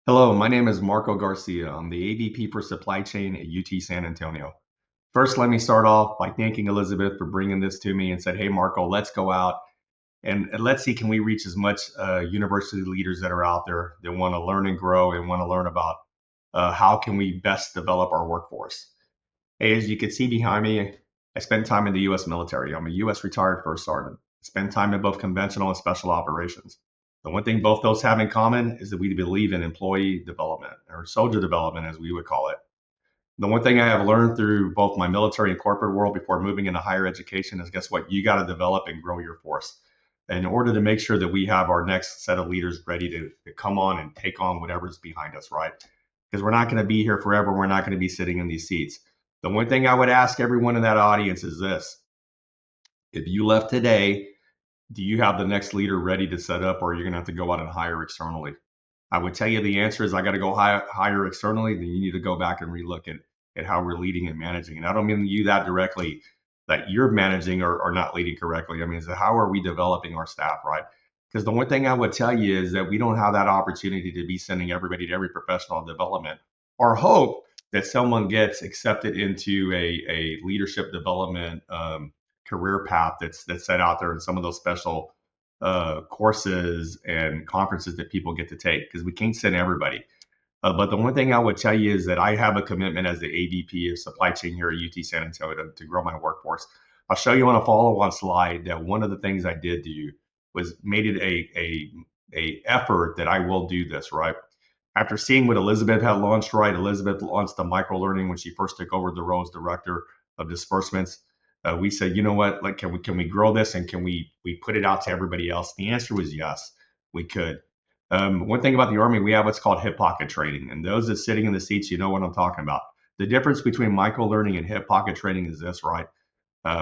Hello, my name is Marco Garcia. I'm the AVP for Supply Chain at UT San Antonio. First, let me start off by thanking Elizabeth for bringing this to me and said, "Hey, Marco, let's go out and let's see can we reach as much university leaders that are out there that want to learn and grow and want to learn about how can we best develop our workforce." Hey, as you can see behind me, I spent time in the U.S. military. I'm a U.S. retired first sergeant. I spent time in both conventional and special operations. The one thing both those have in common is that we believe in employee development, or soldier development, as we would call it. The one thing I have learned through both my military and corporate world before moving into higher education is, guess what? You got to develop and grow your force in order to make sure that we have our next set of leaders ready to come on and take on whatever's behind us, right? Because we're not going to be here forever. We're not going to be sitting in these seats. The one thing I would ask everyone in that audience is this: if you left today, do you have the next leader ready to set up, or are you going to have to go out and hire externally? I would tell you the answer is I got to go hire externally. Then you need to go back and relook at how we're leading and managing. And I don't mean you that directly, that you're managing or not leading correctly. I mean, so how are we developing our staff, right? Because the one thing I would tell you is that we don't have that opportunity to be sending everybody to every professional development or hope that someone gets accepted into a leadership development career path that's set out there in some of those special courses and conferences that people get to take, because we can't send everybody. But the one thing I would tell you is that I have a commitment as the AVP of supply chain here at UT San Antonio to grow my workforce. I'll show you on a follow-on slide that one of the things I did do was made it a effort that I will do this, right. After seeing what Elizabeth had launched, right, Elizabeth launched the micro learning when she first took over the role as director of disbursements. We said, you know what, like, can we grow this and can we put it out to everybody else? The answer was yes, we could. One thing about the Army, we have what's called hip pocket training, and those that sitting in the seats, you know what I'm talking about. The difference between micro learning and hip pocket training is this, right?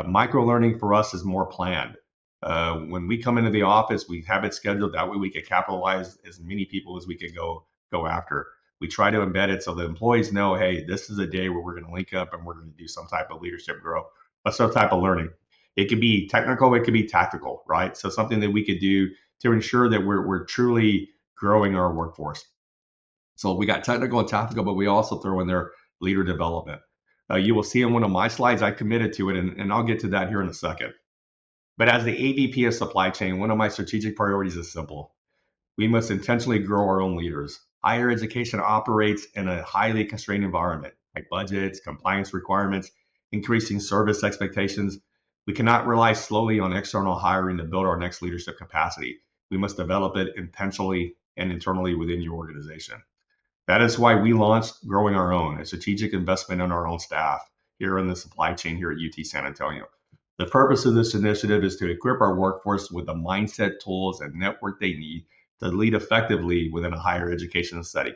Micro learning for us is more planned. When we come into the office, we have it scheduled. That way, we can capitalize as many people as we could go after. We try to embed it so the employees know, hey, this is a day where we're going to link up and we're going to do some type of leadership growth, some type of learning. It could be technical, it could be tactical, right? So something that we could do to ensure that we're truly growing our workforce. So we got technical and tactical, but we also throw in there leader development. You will see in one of my slides, I committed to it, and I'll get to that here in a second. But as the AVP of supply chain, one of my strategic priorities is simple. We must intentionally grow our own leaders. Higher education operates in a highly constrained environment, like budgets, compliance requirements, increasing service expectations. We cannot rely slowly on external hiring to build our next leadership capacity. We must develop it intentionally and internally within your organization. That is why we launched Growing Our Own, a strategic investment in our own staff here in the supply chain here at UT San Antonio. The purpose of this initiative is to equip our workforce with the mindset, tools, and network they need to lead effectively within a higher education setting.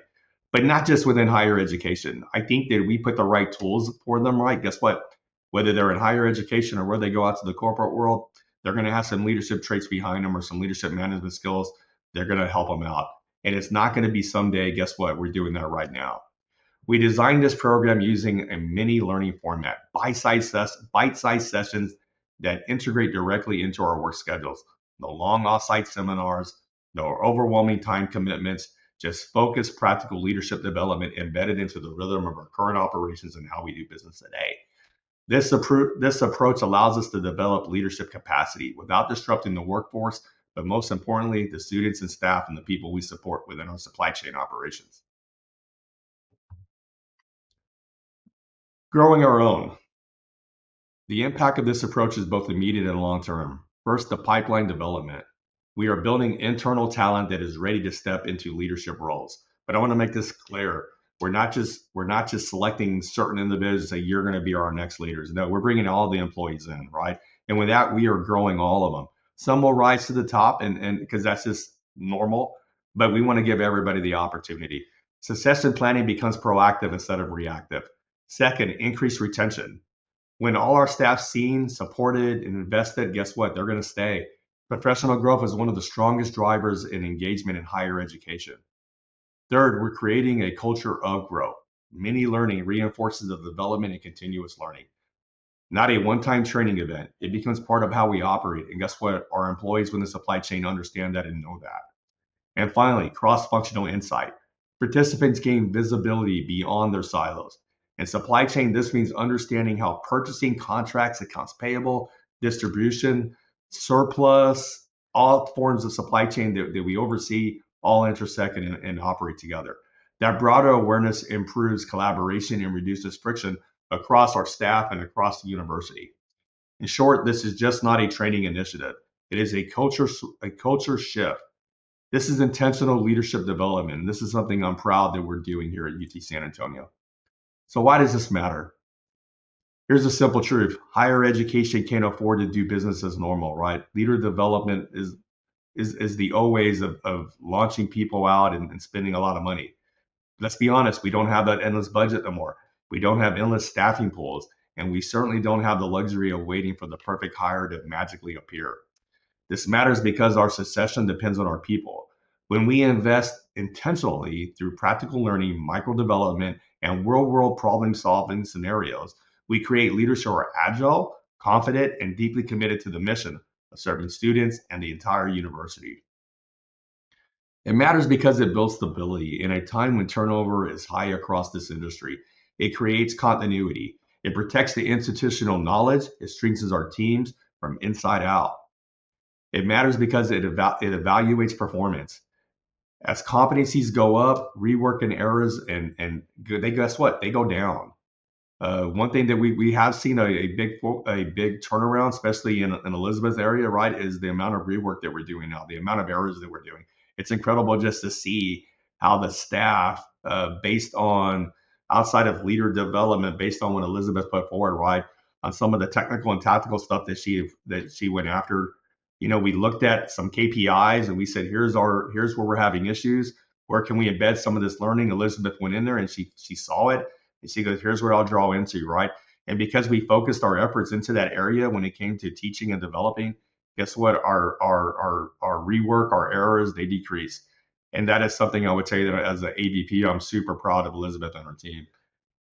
But not just within higher education. I think that we put the right tools for them, right? Guess what? Whether they're in higher education or where they go out to the corporate world, they're going to have some leadership traits behind them or some leadership management skills. They're going to help them out. And it's not going to be someday. Guess what? We're doing that right now. We designed this program using a mini learning format, bite-sized sessions that integrate directly into our work schedules. No long offsite seminars, no overwhelming time commitments, just focused practical leadership development embedded into the rhythm of our current operations and how we do business today. This approach allows us to develop leadership capacity without disrupting the workforce, but most importantly, the students and staff and the people we support within our supply chain operations. Growing our own. The impact of this approach is both immediate and long term. First, the pipeline development. We are building internal talent that is ready to step into leadership roles. But I want to make this clear. We're not just selecting certain individuals and say you're going to be our next leaders. No, we're bringing all the employees in, right? And with that, we are growing all of them. Some will rise to the top, and because that's just normal, but we want to give everybody the opportunity. Succession planning becomes proactive instead of reactive. Second, increase retention. When all our staff seen, supported, and invested, guess what? They're going to stay. Professional growth is one of the strongest drivers in engagement in higher education. Third, we're creating a culture of growth. Mini learning reinforces the development and continuous learning. Not a one-time training event. It becomes part of how we operate. And guess what? Our employees within the supply chain understand that and know that. And finally, cross-functional insight. Participants gain visibility beyond their silos. In supply chain, this means understanding how purchasing, contracts, accounts payable, distribution, surplus, all forms of supply chain that we oversee all intersect and operate together. That broader awareness improves collaboration and reduces friction across our staff and across the university. In short, this is just not a training initiative. It is a culture shift. This is intentional leadership development. And this is something I'm proud that we're doing here at UT San Antonio. So why does this matter? Here's a simple truth. Higher education can't afford to do business as normal, right? Leader development is the old ways of launching people out and spending a lot of money. Let's be honest, we don't have that endless budget anymore. We don't have endless staffing pools, and we certainly don't have the luxury of waiting for the perfect hire to magically appear. This matters because our succession depends on our people. When we invest intentionally through practical learning, micro development, and real world problem solving scenarios, we create leaders who are agile, confident, and deeply committed to the mission of serving students and the entire university. It matters because it builds stability in a time when turnover is high across this industry. It creates continuity. It protects the institutional knowledge. It strengthens our teams from inside out. It matters because it evaluates performance. As competencies go up, rework and errors and they guess what? They go down. One thing that we have seen a big turnaround, especially in Elizabeth area, right, is the amount of rework that we're doing now, the amount of errors that we're doing. It's incredible just to see how the staff, based on outside of leader development, based on what Elizabeth put forward, right, on some of the technical and tactical stuff that she went after. We looked at some KPIs and we said, here's where we're having issues. Where can we embed some of this learning? Elizabeth went in there and she saw it and she goes, here's where I'll draw into, right? And because we focused our efforts into that area when it came to teaching and developing, guess what? Our rework, our errors, they decreased. And that is something I would tell you that as an AVP, I'm super proud of Elizabeth and her team.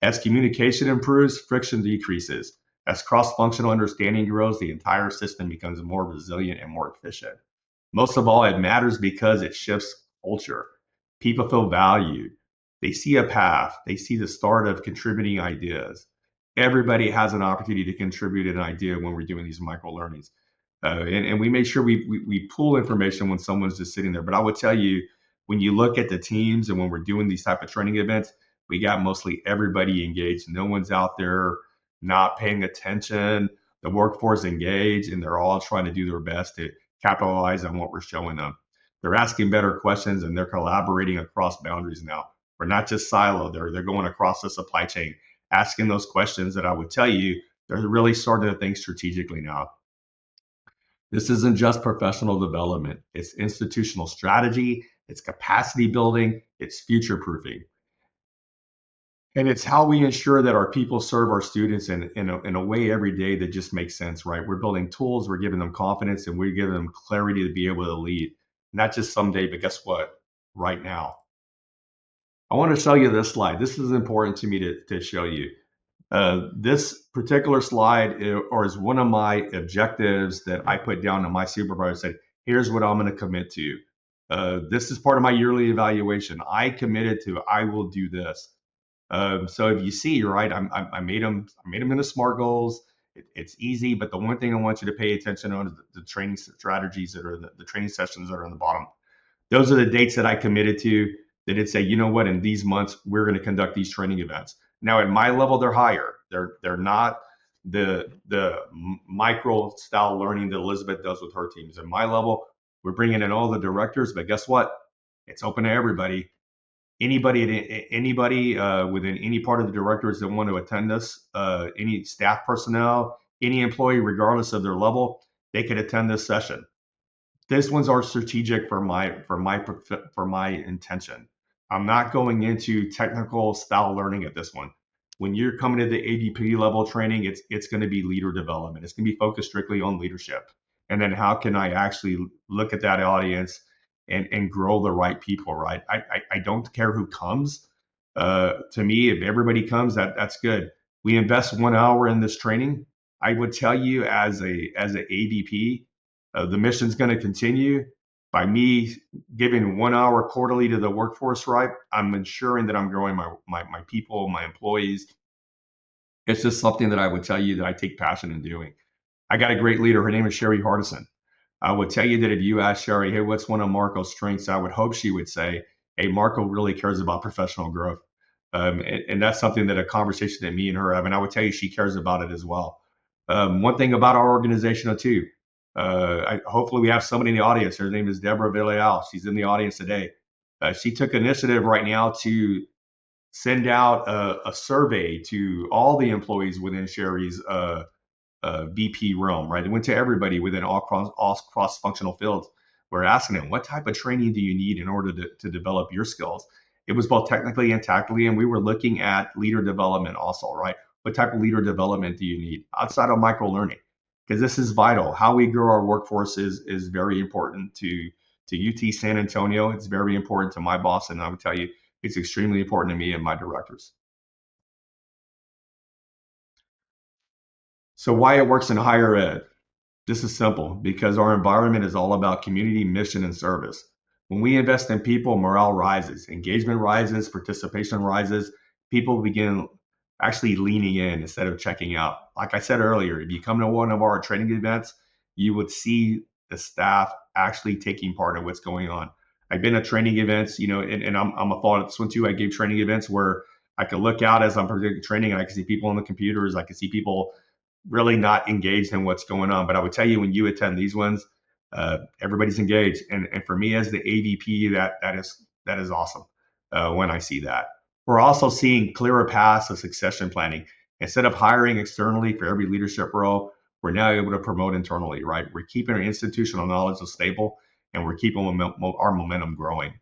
As communication improves, friction decreases. As cross-functional understanding grows, the entire system becomes more resilient and more efficient. Most of all, it matters because it shifts culture. People feel valued. They see a path. They see the start of contributing ideas. Everybody has an opportunity to contribute an idea when we're doing these micro learnings. And we make sure we pull information when someone's just sitting there. But I would tell you, when you look at the teams and when we're doing these type of training events, we got mostly everybody engaged. No one's out there not paying attention. The workforce engaged, and they're all trying to do their best to capitalize on what we're showing them. They're asking better questions and they're collaborating across boundaries now. We're not just siloed. They're going across the supply chain, asking those questions that I would tell you they're really starting to think strategically now. This isn't just professional development. It's institutional strategy, it's capacity building, it's future proofing. And it's how we ensure that our people serve our students in a way every day that just makes sense, right? We're building tools, we're giving them confidence, and we're giving them clarity to be able to lead. Not just someday, but guess what? Right now. I want to show you this slide. This is important to me to show you. This particular slide or is one of my objectives that I put down to my supervisor. Said, here's what I'm going to commit to. This is part of my yearly evaluation. I committed to I will do this. So if you see, right, I made them into SMART goals. It's easy, but the one thing I want you to pay attention on is the training strategies that are the training sessions that are on the bottom. Those are the dates that I committed to. That it say, you know what, in these months we're going to conduct these training events. Now at my level, they're higher. They're not the micro style learning that Elizabeth does with her teams. At my level, we're bringing in all the directors, but guess what? It's open to everybody. Anybody within any part of the directors that want to attend this, any staff personnel, any employee, regardless of their level, they could attend this session. This ones are strategic for my intention. I'm not going into technical style learning at this one. When you're coming to the ADP level training, it's going to be leader development. It's going to be focused strictly on leadership. And then how can I actually look at that audience and grow the right people, right? I don't care who comes. To me, if everybody comes, that's good. We invest 1 hour in this training. I would tell you as a AVP, the mission's going to continue. By me giving 1 hour quarterly to the workforce, right, I'm ensuring that I'm growing my people, my employees. It's just something that I would tell you that I take passion in doing. I got a great leader. Her name is Sherry Hardison. I would tell you that if you ask Sherry, hey, what's one of Marco's strengths? I would hope she would say, hey, Marco really cares about professional growth. And that's something that a conversation that me and her have. And I would tell you she cares about it as well. One thing about our organization, too, hopefully we have somebody in the audience. Her name is Deborah Villayal. She's in the audience today. She took initiative right now to send out a survey to all the employees within Sherry's VP realm, right? It went to everybody within all cross-functional fields. We're asking them, what type of training do you need in order to develop your skills? It was both technically and tactically, and we were looking at leader development also, right? What type of leader development do you need outside of micro learning? Because this is vital. How we grow our workforce is very important to UT San Antonio. It's very important to my boss, and I would tell you, it's extremely important to me and my directors. So why it works in higher ed? This is simple because our environment is all about community, mission, and service. When we invest in people, morale rises, engagement rises, participation rises. People begin actually leaning in instead of checking out. Like I said earlier, if you come to one of our training events, you would see the staff actually taking part in what's going on. I've been at training events, and I'm a thought at this one too. I gave training events where I could look out as I'm predicting training and I can see people on the computers. I can see people really not engaged in what's going on. But I would tell you when you attend these ones, everybody's engaged, and for me as the AVP, that is awesome when I see that. We're also seeing clearer paths of succession planning. Instead of hiring externally for every leadership role, we're now able to promote internally. Right, we're keeping our institutional knowledge stable, and we're keeping our momentum growing.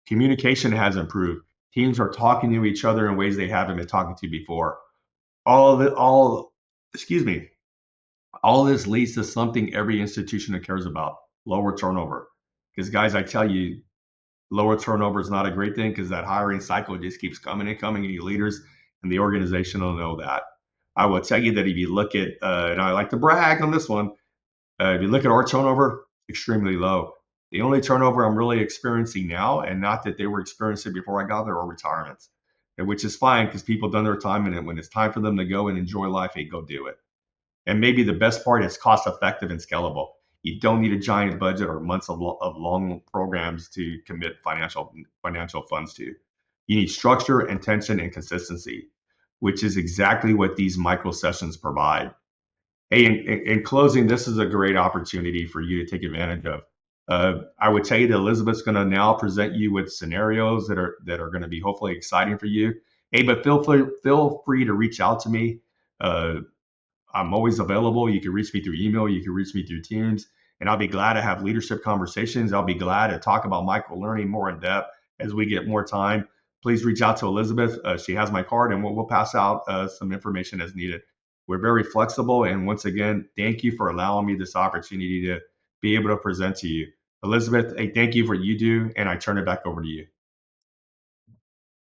Communication has improved. Teams are talking to each other in ways they haven't been talking to before. All excuse me, all this leads to something every institution cares about: lower turnover. Because, guys, I tell you, lower turnover is not a great thing because that hiring cycle just keeps coming and coming, and your leaders and the organization will know that. I will tell you that if you look at, and I like to brag on this one, if you look at our turnover, extremely low. The only turnover I'm really experiencing now, and not that they were experiencing before I got there, are retirements, which is fine because people done their time, and when it's time for them to go and enjoy life, they go do it. And maybe the best part is cost effective and scalable. You don't need a giant budget or months of long programs to commit financial funds to. You need structure, intention, and consistency, which is exactly what these micro sessions provide. Hey, in closing, this is a great opportunity for you to take advantage of. I would tell you that Elizabeth's going to now present you with scenarios that are going to be hopefully exciting for you. Hey, but feel free to reach out to me. Uh, I'm always available. You can reach me through email. You can reach me through Teams, and I'll be glad to have leadership conversations. I'll be glad to talk about micro learning more in depth as we get more time. Please reach out to Elizabeth. She has my card, and we'll pass out some information as needed. We're very flexible, and once again, thank you for allowing me this opportunity to be able to present to you. Elizabeth, hey, thank you for what you do, and I turn it back over to you.